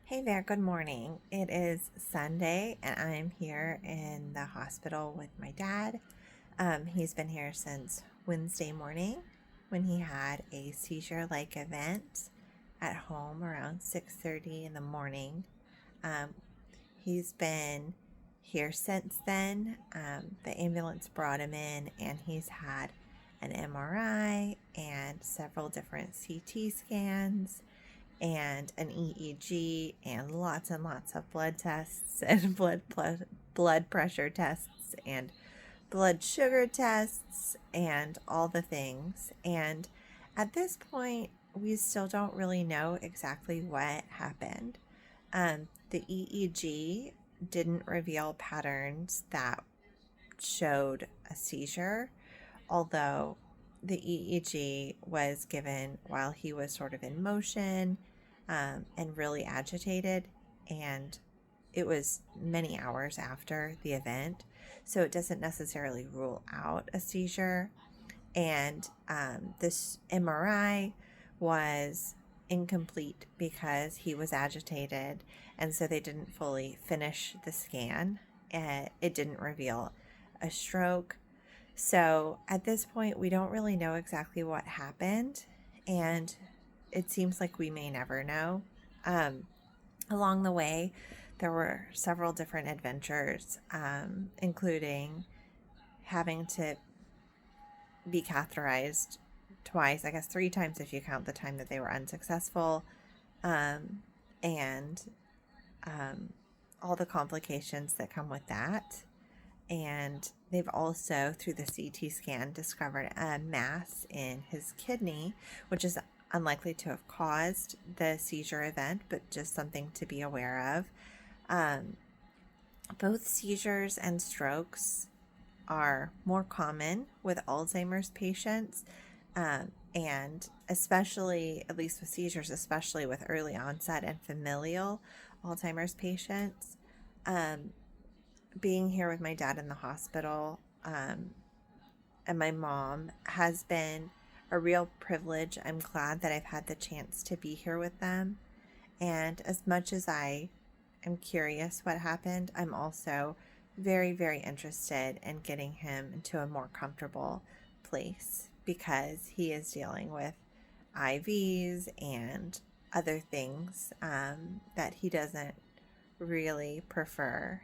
Hey there, good morning. It is Sunday and I'm here in the hospital with my dad. He's been here since Wednesday morning when he had a seizure-like event at home around 6:30 in the morning. Um, he's been here since then. The ambulance brought him in and he's had an MRI and several different CT scans and an EEG and lots of blood tests and blood pressure tests and blood sugar tests and all the things. And at this point, we still don't really know exactly what happened. The EEG didn't reveal patterns that showed a seizure, although the EEG was given while he was sort of in motion and really agitated, and it was many hours after the event, so it doesn't necessarily rule out a seizure. And this MRI was incomplete because he was agitated, and so they didn't fully finish the scan. It didn't reveal a stroke. So at this point, we don't really know exactly what happened, and it seems like we may never know. Along the way, there were several different adventures, including having to be catheterized twice, I guess 3 times if you count the time that they were unsuccessful, and all the complications that come with that. And they've also, through the CT scan, discovered a mass in his kidney, which is unlikely to have caused the seizure event, but just something to be aware of. Both seizures and strokes are more common with Alzheimer's patients, and especially, at least with seizures, especially with early onset and familial Alzheimer's patients. Being here with my dad in the hospital and my mom has been a real privilege. I'm glad that I've had the chance to be here with them. And as much as I am curious what happened, I'm also very, very interested in getting him into a more comfortable place because he is dealing with IVs and other things that he doesn't really prefer.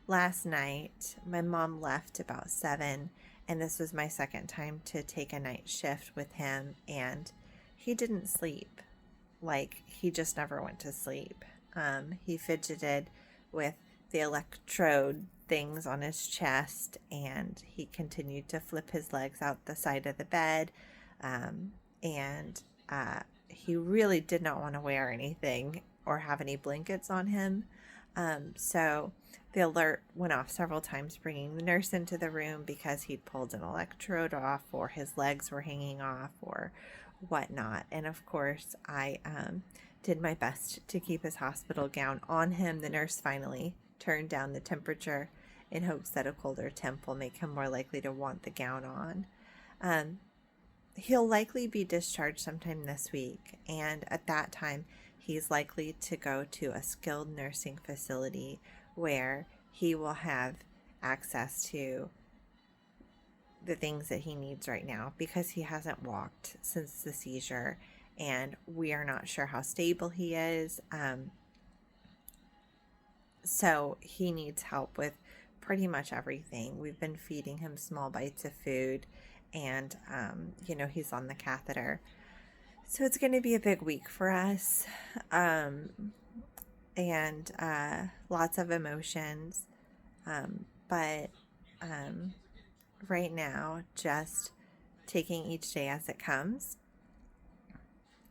Last night, my mom left about 7, and this was my second time to take a night shift with him, and he didn't sleep. Like, he just never went to sleep. He fidgeted with the electrode things on his chest, and he continued to flip his legs out the side of the bed, and he really did not want to wear anything or have any blankets on him. So the alert went off several times, bringing the nurse into the room because he'd pulled an electrode off or his legs were hanging off or whatnot. And of course, I did my best to keep his hospital gown on him. The nurse finally turned down the temperature in hopes that a colder temp will make him more likely to want the gown on. He'll likely be discharged sometime this week, and at that time, he's likely to go to a skilled nursing facility where he will have access to the things that he needs right now because he hasn't walked since the seizure, and we are not sure how stable he is. So he needs help with pretty much everything. We've been feeding him small bites of food, and he's on the catheter. So it's going to be a big week for us, and lots of emotions, but right now, just taking each day as it comes.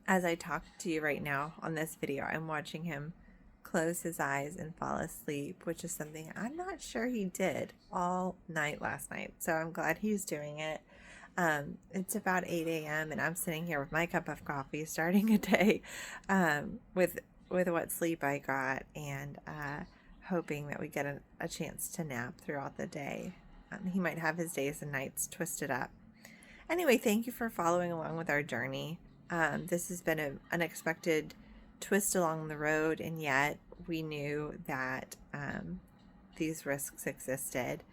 As I talk to you right now on this video, I'm watching him close his eyes and fall asleep, which is something I'm not sure he did all night last night. So I'm glad he's doing it. It's about 8 a.m. and I'm sitting here with my cup of coffee, starting a day with what sleep I got, and hoping that we get a chance to nap throughout the day. He might have his days and nights twisted up. Anyway, thank you for following along with our journey. This has been an unexpected twist along the road, and yet we knew that these risks existed.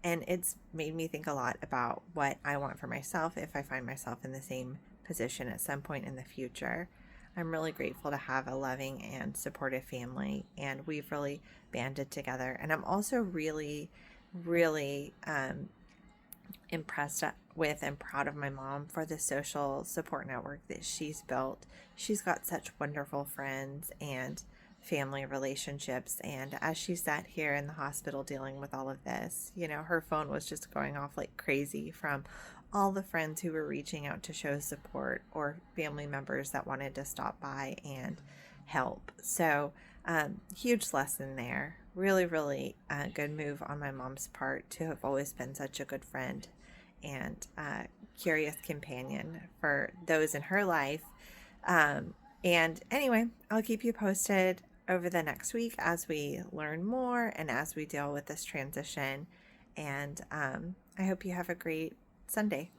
And it's made me think a lot about what I want for myself if I find myself in the same position at some point in the future. I'm really grateful to have a loving and supportive family, and we've really banded together. And I'm also really, really impressed with and proud of my mom for the social support network that she's built. She's got such wonderful friends and family relationships, and as she sat here in the hospital dealing with all of this, her phone was just going off like crazy from all the friends who were reaching out to show support or family members that wanted to stop by and help. So huge lesson there. Really, really good move on my mom's part to have always been such a good friend and curious companion for those in her life. And anyway, I'll keep you posted over the next week as we learn more and as we deal with this transition. And I hope you have a great Sunday.